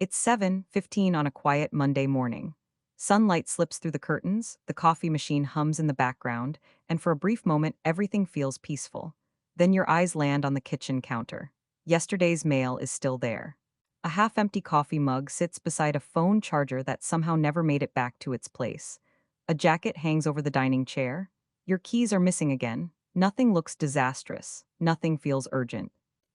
It's 7:15 on a quiet Monday morning. Sunlight slips through the curtains, the coffee machine hums in the background, and for a brief moment everything feels peaceful. Then your eyes land on the kitchen counter. Yesterday's mail is still there. A half-empty coffee mug sits beside a phone charger that somehow never made it back to its place. A jacket hangs over the dining chair. Your keys are missing again. Nothing looks disastrous. Nothing feels urgent.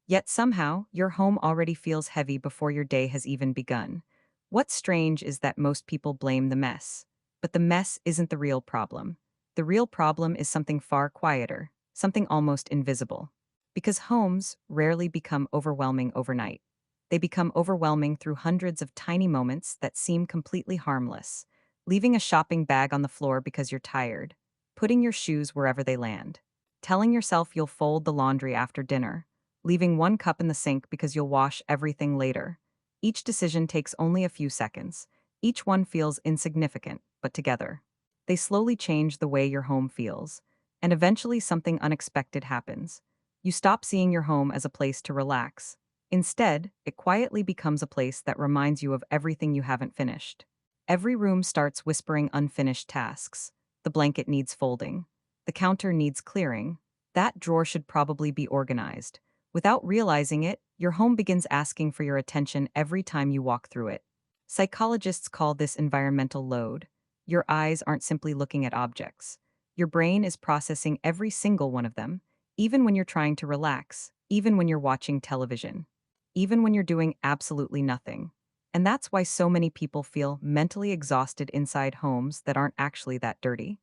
Yet somehow, your home already feels heavy before your day has even begun. What's strange is that most people blame the mess. But the mess isn't the real problem. The real problem is something far quieter, something almost invisible. Because homes rarely become overwhelming overnight. They become overwhelming through hundreds of tiny moments that seem completely harmless. Leaving a shopping bag on the floor because you're tired. Putting your shoes wherever they land. Telling yourself you'll fold the laundry after dinner. Leaving one cup in the sink because you'll wash everything later. Each decision takes only a few seconds. Each one feels insignificant, but together, they slowly change the way your home feels. And eventually something unexpected happens. You stop seeing your home as a place to relax. Instead, it quietly becomes a place that reminds you of everything you haven't finished. Every room starts whispering unfinished tasks. The blanket needs folding. The counter needs clearing. That drawer should probably be organized. Without realizing it, your home begins asking for your attention every time you walk through it. Psychologists call this environmental load. Your eyes aren't simply looking at objects. Your brain is processing every single one of them, even when you're trying to relax, even when you're watching television, even when you're doing absolutely nothing. And that's why so many people feel mentally exhausted inside homes that aren't actually that dirty.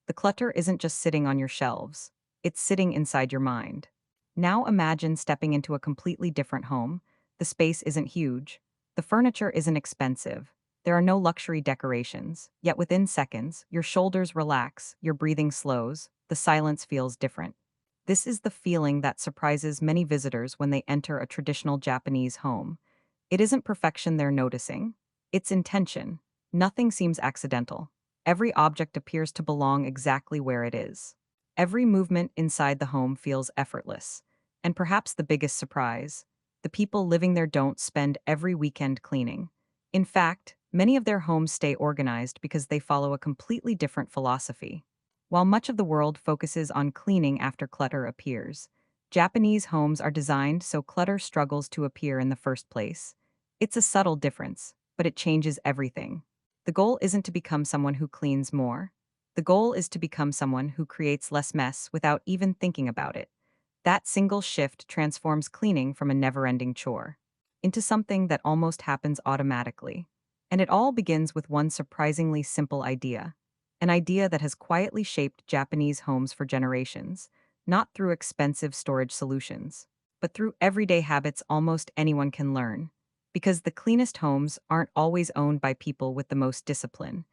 The clutter isn't just sitting on your shelves, it's sitting inside your mind. Now imagine stepping into a completely different home. The space isn't huge. The furniture isn't expensive. There are no luxury decorations. Yet within seconds, your shoulders relax, your breathing slows, the silence feels different. This is the feeling that surprises many visitors when they enter a traditional Japanese home. It isn't perfection they're noticing. It's intention. Nothing seems accidental. Every object appears to belong exactly where it is. Every movement inside the home feels effortless. And perhaps the biggest surprise, the people living there don't spend every weekend cleaning. In fact, many of their homes stay organized because they follow a completely different philosophy. While much of the world focuses on cleaning after clutter appears, Japanese homes are designed so clutter struggles to appear in the first place. It's a subtle difference, but it changes everything. The goal isn't to become someone who cleans more. The goal is to become someone who creates less mess without even thinking about it. That single shift transforms cleaning from a never-ending chore into something that almost happens automatically. And it all begins with one surprisingly simple idea. An idea that has quietly shaped Japanese homes for generations, not through expensive storage solutions, but through everyday habits almost anyone can learn. Because the cleanest homes aren't always owned by people with the most discipline.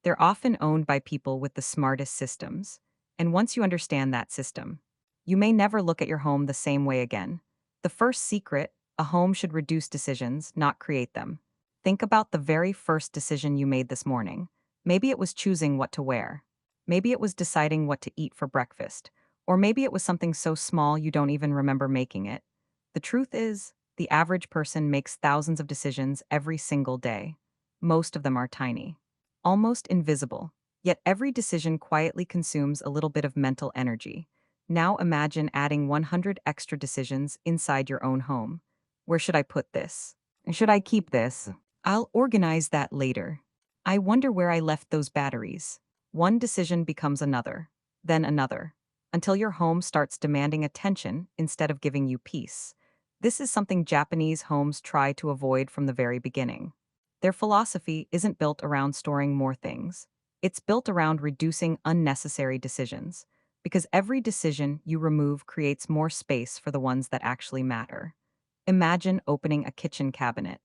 They're often owned by people with the smartest systems. And once you understand that system, you may never look at your home the same way again. The first secret: a home should reduce decisions, not create them. Think about the very first decision you made this morning. Maybe it was choosing what to wear. Maybe it was deciding what to eat for breakfast. Or maybe it was something so small you don't even remember making it. The truth is, the average person makes thousands of decisions every single day. Most of them are tiny, almost invisible. Yet every decision quietly consumes a little bit of mental energy. Now imagine adding 100 extra decisions inside your own home. Where should I put this? Should I keep this? I'll organize that later. I wonder where I left those batteries. One decision becomes another, then another, until your home starts demanding attention instead of giving you peace. This is something Japanese homes try to avoid from the very beginning. Their philosophy isn't built around storing more things. It's built around reducing unnecessary decisions, because every decision you remove creates more space for the ones that actually matter. Imagine opening a kitchen cabinet.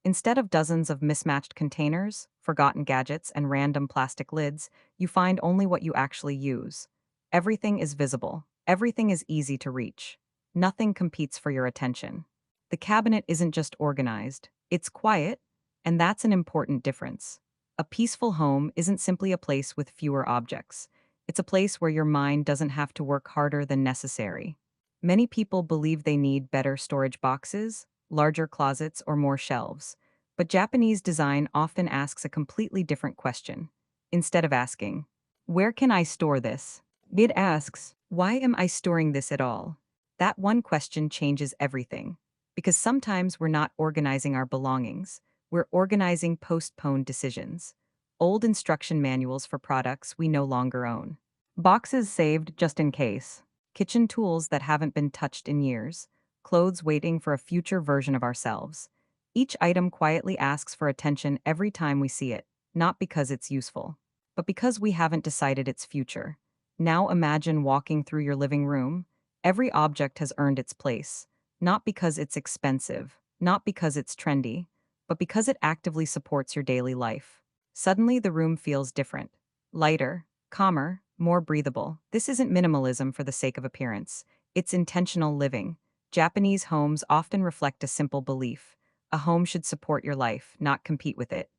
Instead of dozens of mismatched containers, forgotten gadgets, and random plastic lids, you find only what you actually use. Everything is visible. Everything is easy to reach. Nothing competes for your attention. The cabinet isn't just organized, it's quiet, and that's an important difference. A peaceful home isn't simply a place with fewer objects. It's a place where your mind doesn't have to work harder than necessary. Many people believe they need better storage boxes, larger closets, or more shelves. But Japanese design often asks a completely different question. Instead of asking, "Where can I store this?" it asks, "Why am I storing this at all?" That one question changes everything. Because sometimes we're not organizing our belongings, we're organizing postponed decisions. Old instruction manuals for products we no longer own. Boxes saved just in case. Kitchen tools that haven't been touched in years. Clothes waiting for a future version of ourselves. Each item quietly asks for attention every time we see it, not because it's useful, but because we haven't decided its future. Now imagine walking through your living room. Every object has earned its place, not because it's expensive, not because it's trendy, but because it actively supports your daily life. Suddenly, the room feels different, lighter, calmer, more breathable. This isn't minimalism for the sake of appearance, it's intentional living. Japanese homes often reflect a simple belief: a home should support your life, not compete with it.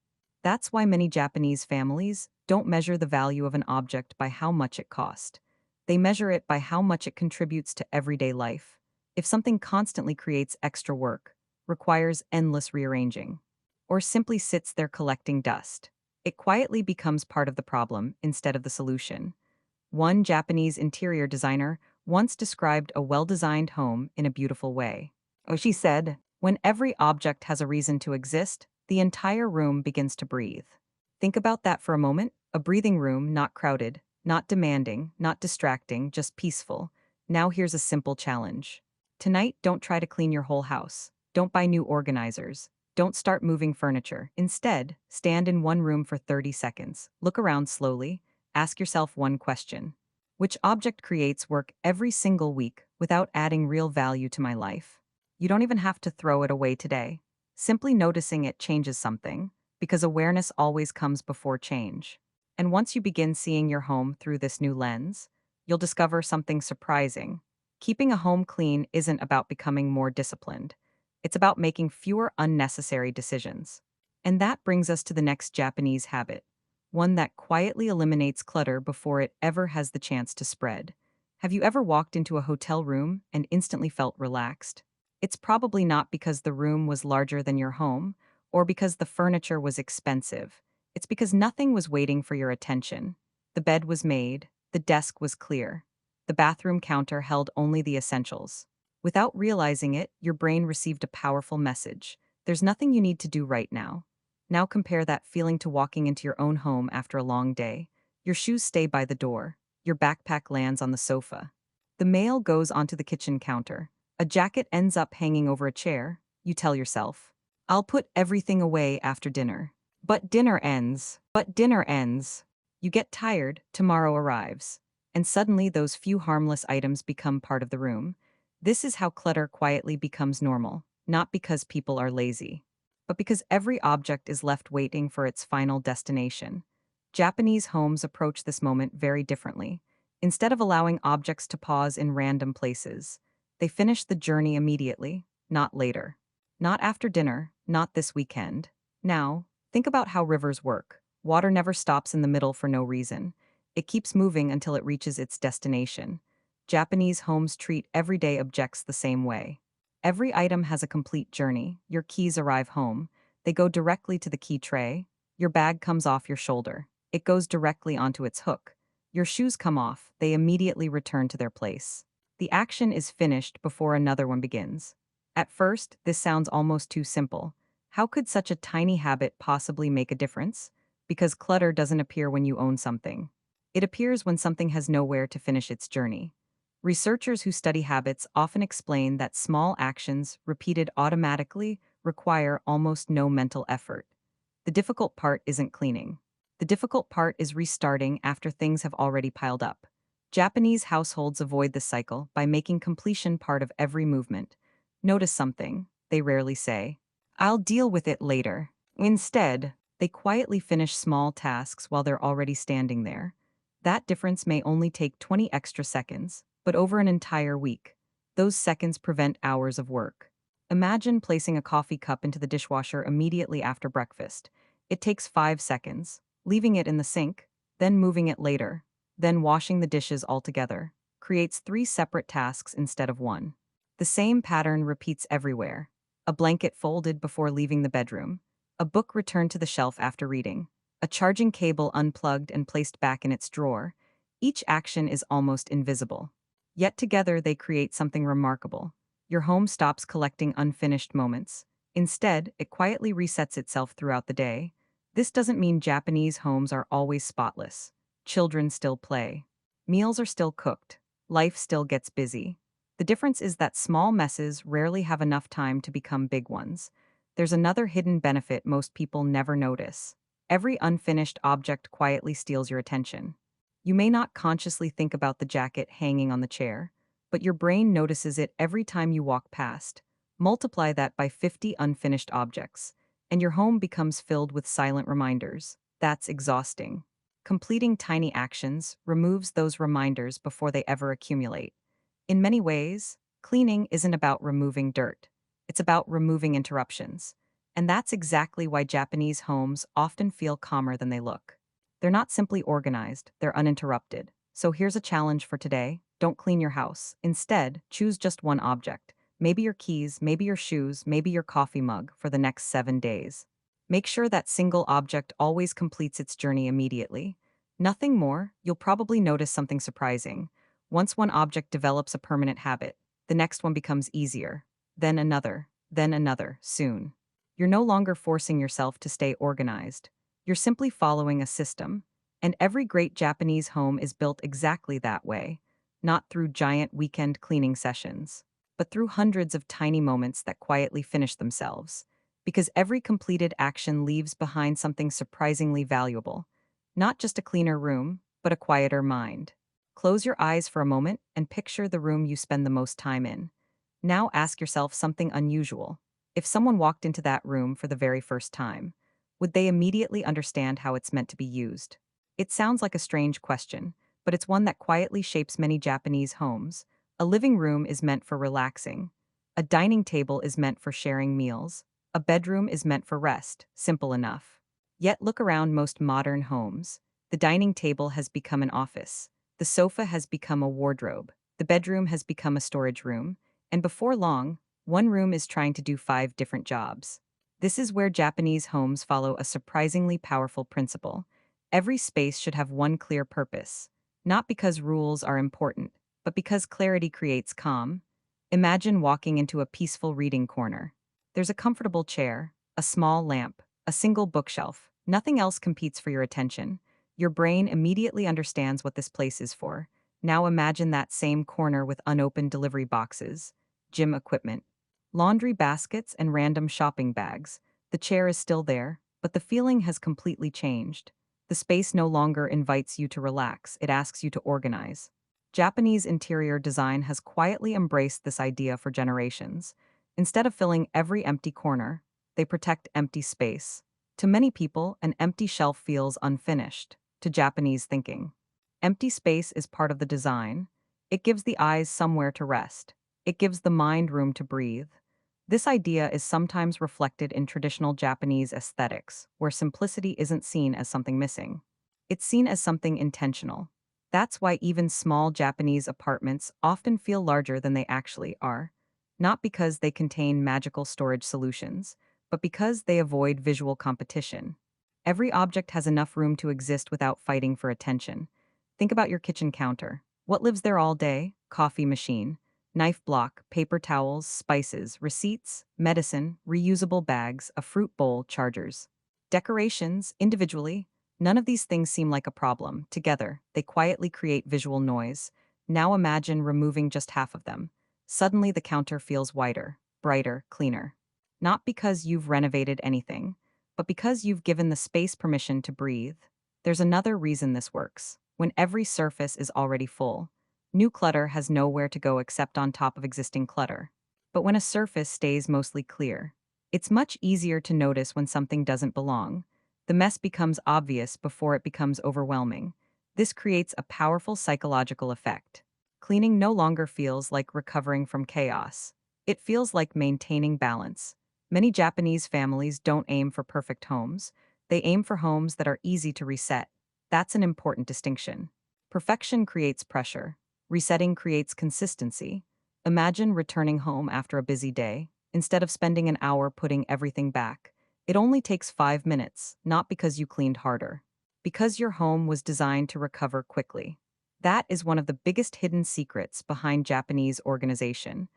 That's why many Japanese families don't measure the value of an object by how much it cost. They measure it by how much it contributes to everyday life. If something constantly creates extra work, requires endless rearranging, or simply sits there collecting dust, it quietly becomes part of the problem instead of the solution. One Japanese interior designer once described a well-designed home in a beautiful way. Oh, she said, "When every object has a reason to exist, the entire room begins to breathe." Think about that for a moment. A breathing room, not crowded, not demanding, not distracting, just peaceful. Now here's a simple challenge. Tonight, don't try to clean your whole house. Don't buy new organizers. Don't start moving furniture. Instead, stand in one room for 30 seconds. Look around slowly. Ask yourself one question. Which object creates work every single week without adding real value to my life? You don't even have to throw it away today. Simply noticing it changes something, because awareness always comes before change. And once you begin seeing your home through this new lens, you'll discover something surprising. Keeping a home clean isn't about becoming more disciplined. It's about making fewer unnecessary decisions. And that brings us to the next Japanese habit, one that quietly eliminates clutter before it ever has the chance to spread. Have you ever walked into a hotel room and instantly felt relaxed? It's probably not because the room was larger than your home, or because the furniture was expensive. It's because nothing was waiting for your attention. The bed was made, the desk was clear, the bathroom counter held only the essentials. Without realizing it, your brain received a powerful message. There's nothing you need to do right now. Now compare that feeling to walking into your own home after a long day. Your shoes stay by the door. Your backpack lands on the sofa. The mail goes onto the kitchen counter. A jacket ends up hanging over a chair. You tell yourself, "I'll put everything away after dinner." But dinner ends. But dinner ends. You get tired, tomorrow arrives. And suddenly those few harmless items become part of the room. This is how clutter quietly becomes normal, not because people are lazy, but because every object is left waiting for its final destination. Japanese homes approach this moment very differently. Instead of allowing objects to pause in random places, they finish the journey immediately, not later. Not after dinner, not this weekend. Now, think about how rivers work. Water never stops in the middle for no reason. It keeps moving until it reaches its destination. Japanese homes treat everyday objects the same way. Every item has a complete journey. Your keys arrive home. They go directly to the key tray. Your bag comes off your shoulder. It goes directly onto its hook. Your shoes come off. They immediately return to their place. The action is finished before another one begins. At first, this sounds almost too simple. How could such a tiny habit possibly make a difference? Because clutter doesn't appear when you own something. It appears when something has nowhere to finish its journey. Researchers who study habits often explain that small actions, repeated automatically, require almost no mental effort. The difficult part isn't cleaning. The difficult part is restarting after things have already piled up. Japanese households avoid this cycle by making completion part of every movement. Notice something, they rarely say, "I'll deal with it later." Instead, they quietly finish small tasks while they're already standing there. That difference may only take 20 extra seconds, but over an entire week, those seconds prevent hours of work. Imagine placing a coffee cup into the dishwasher immediately after breakfast. It takes 5 seconds, leaving it in the sink, then moving it later, then washing the dishes altogether. Creates 3 separate tasks instead of one. The same pattern repeats everywhere. A blanket folded before leaving the bedroom. A book returned to the shelf after reading. A charging cable unplugged and placed back in its drawer. Each action is almost invisible. Yet together they create something remarkable. Your home stops collecting unfinished moments. Instead, it quietly resets itself throughout the day. This doesn't mean Japanese homes are always spotless. Children still play. Meals are still cooked. Life still gets busy. The difference is that small messes rarely have enough time to become big ones. There's another hidden benefit most people never notice. Every unfinished object quietly steals your attention. You may not consciously think about the jacket hanging on the chair, but your brain notices it every time you walk past. Multiply that by 50 unfinished objects, and your home becomes filled with silent reminders. That's exhausting. Completing tiny actions removes those reminders before they ever accumulate. In many ways, cleaning isn't about removing dirt. It's about removing interruptions. And that's exactly why Japanese homes often feel calmer than they look. They're not simply organized, they're uninterrupted. So here's a challenge for today. Don't clean your house. Instead, choose just one object. Maybe your keys, maybe your shoes, maybe your coffee mug for the next 7 days. Make sure that single object always completes its journey immediately. Nothing more, you'll probably notice something surprising. Once one object develops a permanent habit, the next one becomes easier. Then another, soon. You're no longer forcing yourself to stay organized. You're simply following a system. And every great Japanese home is built exactly that way, not through giant weekend cleaning sessions, but through hundreds of tiny moments that quietly finish themselves. Because every completed action leaves behind something surprisingly valuable. Not just a cleaner room, but a quieter mind. Close your eyes for a moment and picture the room you spend the most time in. Now ask yourself something unusual. If someone walked into that room for the very first time, would they immediately understand how it's meant to be used? It sounds like a strange question, but it's one that quietly shapes many Japanese homes. A living room is meant for relaxing. A dining table is meant for sharing meals. A bedroom is meant for rest, simple enough. Yet look around most modern homes. The dining table has become an office. The sofa has become a wardrobe. The bedroom has become a storage room. And before long, one room is trying to do 5 different jobs. This is where Japanese homes follow a surprisingly powerful principle. Every space should have one clear purpose, not because rules are important, but because clarity creates calm. Imagine walking into a peaceful reading corner. There's a comfortable chair, a small lamp, a single bookshelf. Nothing else competes for your attention. Your brain immediately understands what this place is for. Now imagine that same corner with unopened delivery boxes, gym equipment, laundry baskets, and random shopping bags. The chair is still there, but the feeling has completely changed. The space no longer invites you to relax, it asks you to organize. Japanese interior design has quietly embraced this idea for generations. Instead of filling every empty corner, they protect empty space. To many people, an empty shelf feels unfinished. To Japanese thinking, empty space is part of the design. It gives the eyes somewhere to rest. It gives the mind room to breathe. This idea is sometimes reflected in traditional Japanese aesthetics, where simplicity isn't seen as something missing. It's seen as something intentional. That's why even small Japanese apartments often feel larger than they actually are, not because they contain magical storage solutions, but because they avoid visual competition. Every object has enough room to exist without fighting for attention. Think about your kitchen counter. What lives there all day? Coffee machine, knife block, paper towels, spices, receipts, medicine, reusable bags, a fruit bowl, chargers. Decorations, individually, none of these things seem like a problem. Together, they quietly create visual noise. Now imagine removing just half of them. Suddenly the counter feels wider, brighter, cleaner. Not because you've renovated anything, but because you've given the space permission to breathe. There's another reason this works. When every surface is already full, new clutter has nowhere to go except on top of existing clutter. But when a surface stays mostly clear, it's much easier to notice when something doesn't belong. The mess becomes obvious before it becomes overwhelming. This creates a powerful psychological effect. Cleaning no longer feels like recovering from chaos. It feels like maintaining balance. Many Japanese families don't aim for perfect homes. They aim for homes that are easy to reset. That's an important distinction. Perfection creates pressure. Resetting creates consistency. Imagine returning home after a busy day. Instead of spending an hour putting everything back, It only takes 5 minutes, not because you cleaned harder, because your home was designed to recover quickly. That is one of the biggest hidden secrets behind Japanese organization.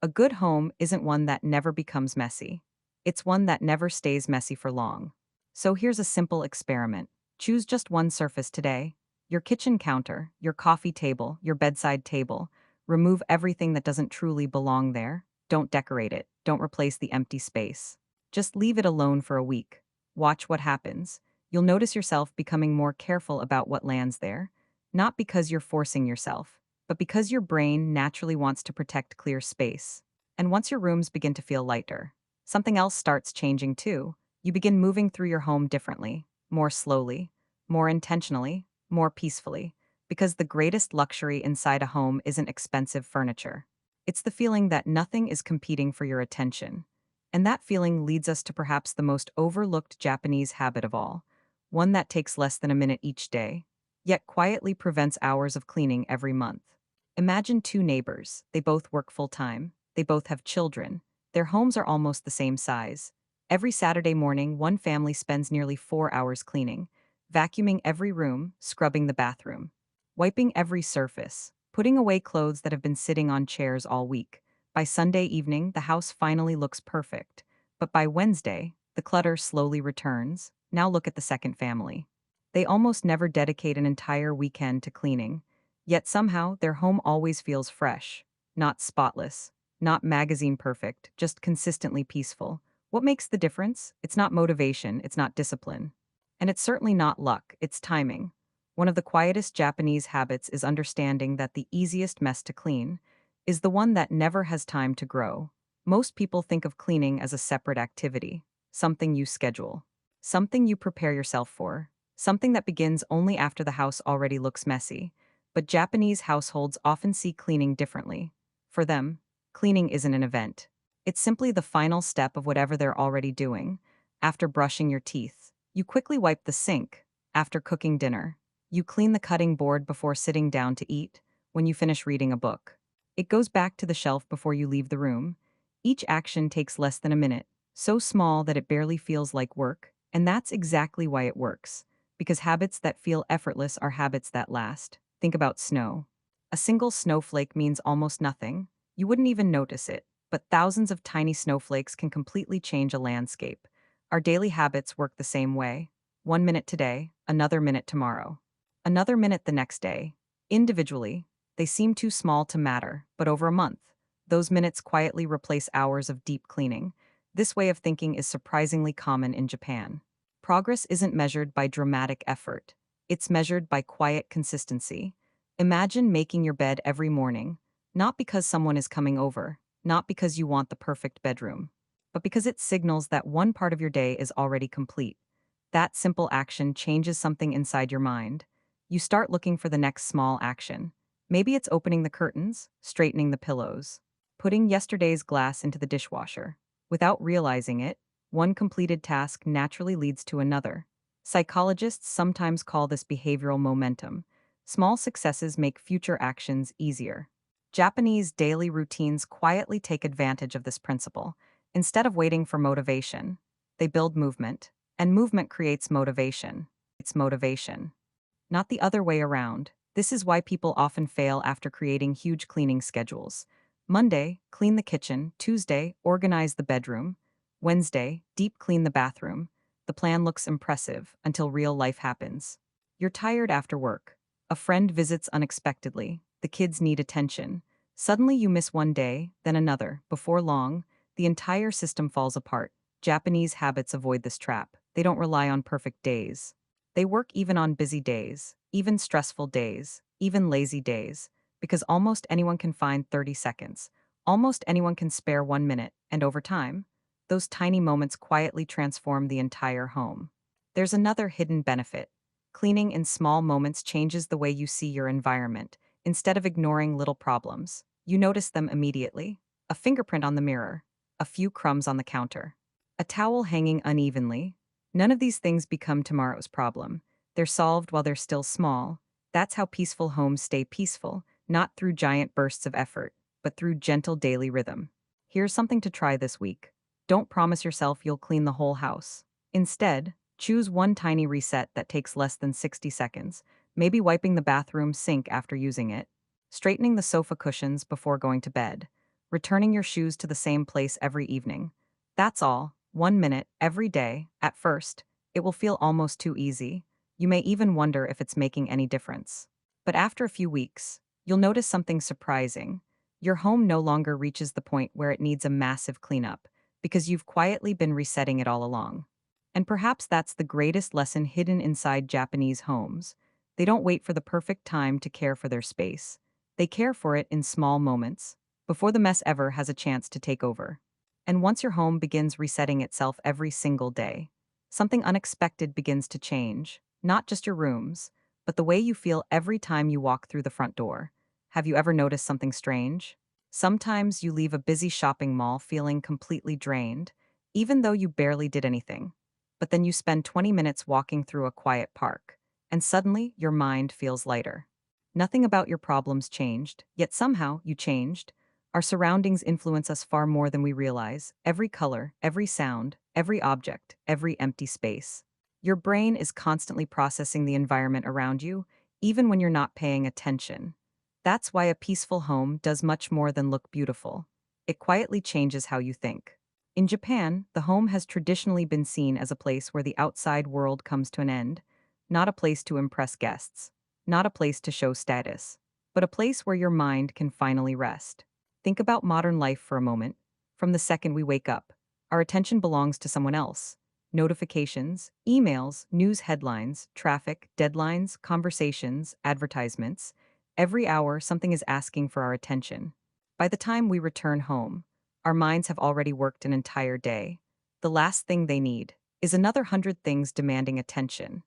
A good home isn't one that never becomes messy. It's one that never stays messy for long. So here's a simple experiment. Choose just one surface today. Your kitchen counter, your coffee table, your bedside table. Remove everything that doesn't truly belong there. Don't decorate it. Don't replace the empty space. Just leave it alone for a week. Watch what happens. You'll notice yourself becoming more careful about what lands there, not because you're forcing yourself, but because your brain naturally wants to protect clear space. And once your rooms begin to feel lighter, something else starts changing too. You begin moving through your home differently, more slowly, more intentionally, more peacefully, because the greatest luxury inside a home isn't expensive furniture. It's the feeling that nothing is competing for your attention. And that feeling leads us to perhaps the most overlooked Japanese habit of all, one that takes less than a minute each day, yet quietly prevents hours of cleaning every month. Imagine two neighbors. They both work full time. They both have children. Their homes are almost the same size. Every Saturday morning, one family spends nearly 4 hours cleaning, vacuuming every room, scrubbing the bathroom, wiping every surface, putting away clothes that have been sitting on chairs all week. By Sunday evening, the house finally looks perfect. But by Wednesday, the clutter slowly returns. Now look at the second family. They almost never dedicate an entire weekend to cleaning, yet somehow their home always feels fresh, not spotless, not magazine perfect, just consistently peaceful. What makes the difference? It's not motivation, it's not discipline. And it's certainly not luck, it's timing. One of the quietest Japanese habits is understanding that the easiest mess to clean is the one that never has time to grow. Most people think of cleaning as a separate activity, something you schedule, something you prepare yourself for, something that begins only after the house already looks messy. But Japanese households often see cleaning differently. For them, cleaning isn't an event. It's simply the final step of whatever they're already doing. After brushing your teeth, you quickly wipe the sink. After cooking dinner, you clean the cutting board before sitting down to eat. When you finish reading a book, it goes back to the shelf before you leave the room. Each action takes less than a minute, so small that it barely feels like work, and that's exactly why it works. Because habits that feel effortless are habits that last. Think about snow. A single snowflake means almost nothing. You wouldn't even notice it, but thousands of tiny snowflakes can completely change a landscape. Our daily habits work the same way. 1 minute today, another minute tomorrow, another minute the next day. Individually, they seem too small to matter, but over a month, those minutes quietly replace hours of deep cleaning. This way of thinking is surprisingly common in Japan. Progress isn't measured by dramatic effort. It's measured by quiet consistency. Imagine making your bed every morning, not because someone is coming over, not because you want the perfect bedroom, but because it signals that one part of your day is already complete. That simple action changes something inside your mind. You start looking for the next small action. Maybe it's opening the curtains, straightening the pillows, putting yesterday's glass into the dishwasher. Without realizing it, one completed task naturally leads to another. Psychologists sometimes call this behavioral momentum. Small successes make future actions easier. Japanese daily routines quietly take advantage of this principle. Instead of waiting for motivation, they build movement, and movement creates motivation. It's motivation, not the other way around. This is why people often fail after creating huge cleaning schedules. Monday, clean the kitchen. Tuesday, organize the bedroom. Wednesday, deep clean the bathroom. The plan looks impressive until real life happens. You're tired after work. A friend visits unexpectedly. The kids need attention. Suddenly you miss one day, then another. Before long, the entire system falls apart. Japanese habits avoid this trap. They don't rely on perfect days. They work even on busy days, even stressful days, even lazy days, because almost anyone can find 30 seconds. Almost anyone can spare 1 minute, and over time, those tiny moments quietly transform the entire home. There's another hidden benefit. Cleaning in small moments changes the way you see your environment. Instead of ignoring little problems, you notice them immediately. A fingerprint on the mirror, a few crumbs on the counter, a towel hanging unevenly. None of these things become tomorrow's problem. They're solved while they're still small. That's how peaceful homes stay peaceful, not through giant bursts of effort, but through gentle daily rhythm. Here's something to try this week. Don't promise yourself you'll clean the whole house. Instead, choose one tiny reset that takes less than 60 seconds, maybe wiping the bathroom sink after using it, straightening the sofa cushions before going to bed, returning your shoes to the same place every evening. That's all, 1 minute every day. At first, it will feel almost too easy. You may even wonder if it's making any difference. But after a few weeks, you'll notice something surprising. Your home no longer reaches the point where it needs a massive cleanup, because you've quietly been resetting it all along. And perhaps that's the greatest lesson hidden inside Japanese homes. They don't wait for the perfect time to care for their space. They care for it in small moments, before the mess ever has a chance to take over. And once your home begins resetting itself every single day, something unexpected begins to change. Not just your rooms, but the way you feel every time you walk through the front door. Have you ever noticed something strange? Sometimes you leave a busy shopping mall feeling completely drained, even though you barely did anything. But then you spend 20 minutes walking through a quiet park, and suddenly your mind feels lighter. Nothing about your problems changed, yet somehow you changed. Our surroundings influence us far more than we realize. Every color, every sound, every object, every empty space. Your brain is constantly processing the environment around you, even when you're not paying attention. That's why a peaceful home does much more than look beautiful. It quietly changes how you think. In Japan, the home has traditionally been seen as a place where the outside world comes to an end, not a place to impress guests, not a place to show status, but a place where your mind can finally rest. Think about modern life for a moment. From the second we wake up, our attention belongs to someone else. Notifications, emails, news headlines, traffic, deadlines, conversations, advertisements. Every hour, something is asking for our attention. By the time we return home, our minds have already worked an entire day. The last thing they need is another 100 things demanding attention.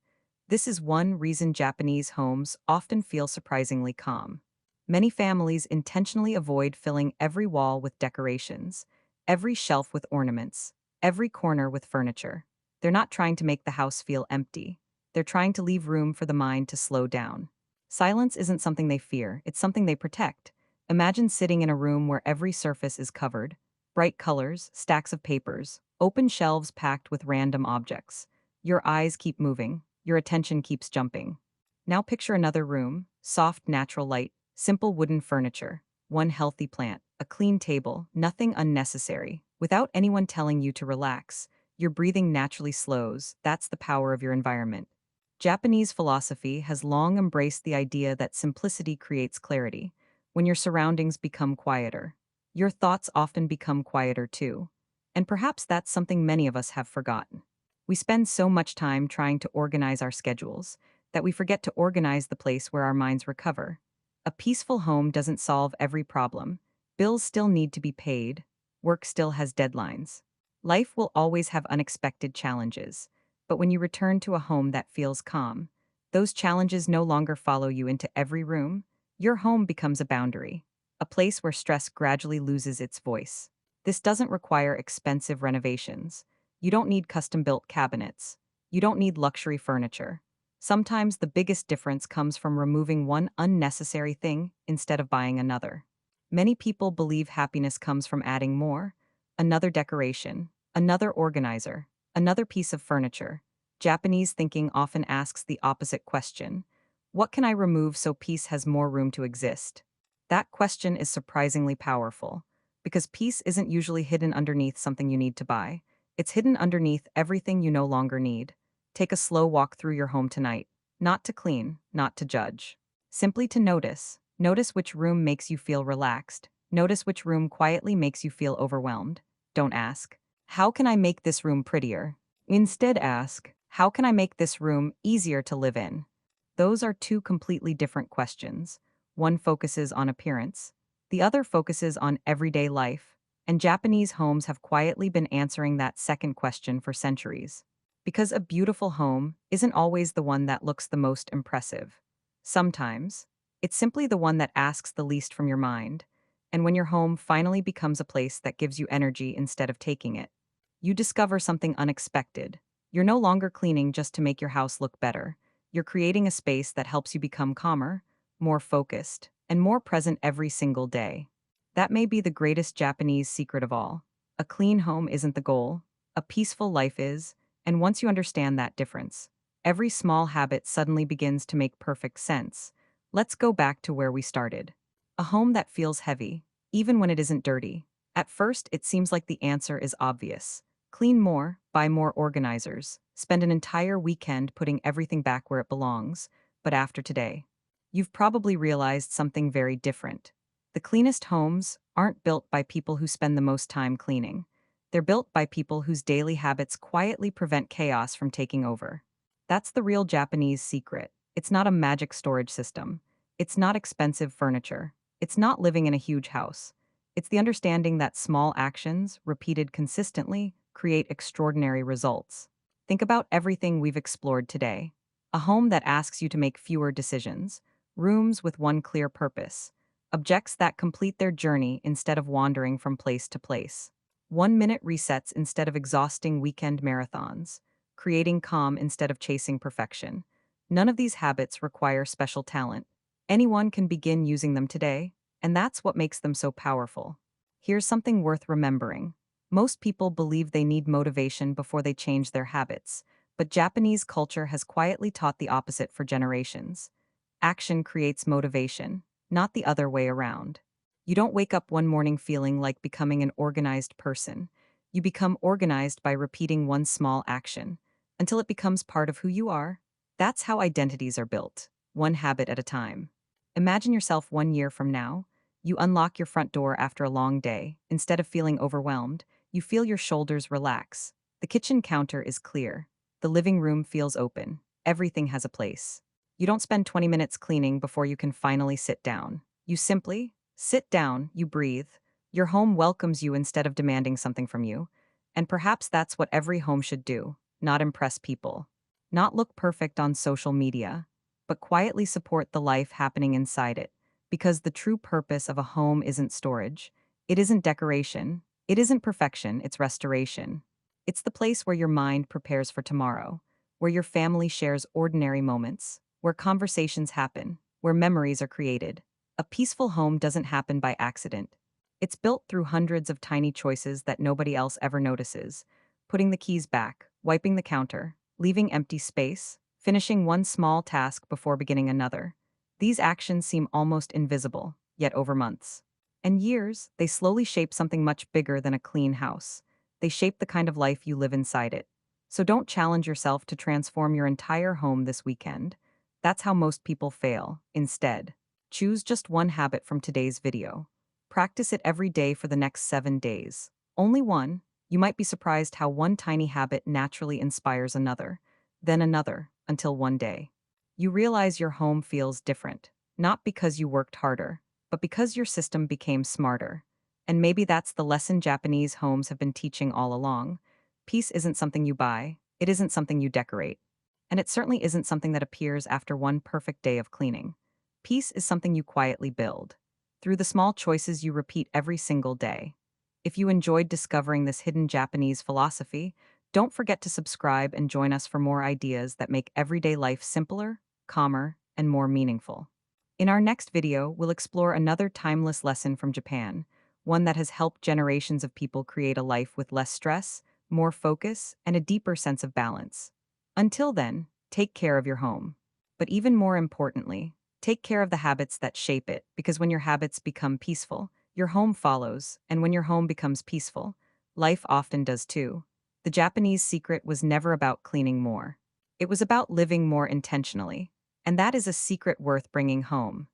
This is one reason Japanese homes often feel surprisingly calm. Many families intentionally avoid filling every wall with decorations, every shelf with ornaments, every corner with furniture. They're not trying to make the house feel empty. They're trying to leave room for the mind to slow down. Silence isn't something they fear, it's something they protect. Imagine sitting in a room where every surface is covered, bright colors, stacks of papers, open shelves packed with random objects. Your eyes keep moving, your attention keeps jumping. Now picture another room, soft natural light, simple wooden furniture, one healthy plant, a clean table, nothing unnecessary. Without anyone telling you to relax, your breathing naturally slows. That's the power of your environment. Japanese philosophy has long embraced the idea that simplicity creates clarity. When your surroundings become quieter, your thoughts often become quieter too. And perhaps that's something many of us have forgotten. We spend so much time trying to organize our schedules that we forget to organize the place where our minds recover. A peaceful home doesn't solve every problem. Bills still need to be paid. Work still has deadlines. Life will always have unexpected challenges. But when you return to a home that feels calm, those challenges no longer follow you into every room. Your home becomes a boundary, a place where stress gradually loses its voice. This doesn't require expensive renovations. You don't need custom-built cabinets. You don't need luxury furniture. Sometimes the biggest difference comes from removing one unnecessary thing instead of buying another. Many people believe happiness comes from adding more, another decoration, another organizer, another piece of furniture. Japanese thinking often asks the opposite question: what can I remove so peace has more room to exist? That question is surprisingly powerful, because peace isn't usually hidden underneath something you need to buy. It's hidden underneath everything you no longer need. Take a slow walk through your home tonight, not to clean, not to judge. Simply to notice. Notice which room makes you feel relaxed. Notice which room quietly makes you feel overwhelmed. Don't ask, how can I make this room prettier? Instead ask, how can I make this room easier to live in? Those are two completely different questions. One focuses on appearance, the other focuses on everyday life, and Japanese homes have quietly been answering that second question for centuries. Because a beautiful home isn't always the one that looks the most impressive. Sometimes, it's simply the one that asks the least from your mind. And when your home finally becomes a place that gives you energy instead of taking it, you discover something unexpected. You're no longer cleaning just to make your house look better. You're creating a space that helps you become calmer, more focused, and more present every single day. That may be the greatest Japanese secret of all. A clean home isn't the goal, a peaceful life is, and once you understand that difference, every small habit suddenly begins to make perfect sense. Let's go back to where we started. A home that feels heavy, even when it isn't dirty. At first, it seems like the answer is obvious. Clean more, buy more organizers, spend an entire weekend putting everything back where it belongs. But after today, you've probably realized something very different. The cleanest homes aren't built by people who spend the most time cleaning. They're built by people whose daily habits quietly prevent chaos from taking over. That's the real Japanese secret. It's not a magic storage system. It's not expensive furniture. It's not living in a huge house. It's the understanding that small actions, repeated consistently, create extraordinary results. Think about everything we've explored today. A home that asks you to make fewer decisions, rooms with one clear purpose, objects that complete their journey instead of wandering from place to place. 1 minute resets instead of exhausting weekend marathons, creating calm instead of chasing perfection. None of these habits require special talent. Anyone can begin using them today, and that's what makes them so powerful. Here's something worth remembering. Most people believe they need motivation before they change their habits, but Japanese culture has quietly taught the opposite for generations. Action creates motivation, not the other way around. You don't wake up one morning feeling like becoming an organized person. You become organized by repeating one small action until it becomes part of who you are. That's how identities are built, one habit at a time. Imagine yourself 1 year from now. You unlock your front door after a long day. Instead of feeling overwhelmed, you feel your shoulders relax. The kitchen counter is clear. The living room feels open. Everything has a place. You don't spend 20 minutes cleaning before you can finally sit down. You simply sit down, you breathe. Your home welcomes you instead of demanding something from you. And perhaps that's what every home should do, not impress people, not look perfect on social media, but quietly support the life happening inside it. Because the true purpose of a home isn't storage, it isn't decoration, it isn't perfection, it's restoration. It's the place where your mind prepares for tomorrow, where your family shares ordinary moments, where conversations happen, where memories are created. A peaceful home doesn't happen by accident. It's built through hundreds of tiny choices that nobody else ever notices. Putting the keys back, wiping the counter, leaving empty space, finishing one small task before beginning another. These actions seem almost invisible, yet over months and years, they slowly shape something much bigger than a clean house. They shape the kind of life you live inside it. So don't challenge yourself to transform your entire home this weekend. That's how most people fail. Instead, choose just one habit from today's video. Practice it every day for the next 7 days. Only one. You might be surprised how one tiny habit naturally inspires another, then another, until one day you realize your home feels different, not because you worked harder, but because your system became smarter. And maybe that's the lesson Japanese homes have been teaching all along. Peace isn't something you buy, it isn't something you decorate. And it certainly isn't something that appears after one perfect day of cleaning. Peace is something you quietly build, through the small choices you repeat every single day. If you enjoyed discovering this hidden Japanese philosophy, don't forget to subscribe and join us for more ideas that make everyday life simpler, calmer, and more meaningful. In our next video, we'll explore another timeless lesson from Japan, one that has helped generations of people create a life with less stress, more focus, and a deeper sense of balance. Until then, take care of your home. But even more importantly, take care of the habits that shape it, because when your habits become peaceful, your home follows, and when your home becomes peaceful, life often does too. The Japanese secret was never about cleaning more. It was about living more intentionally. And that is a secret worth bringing home.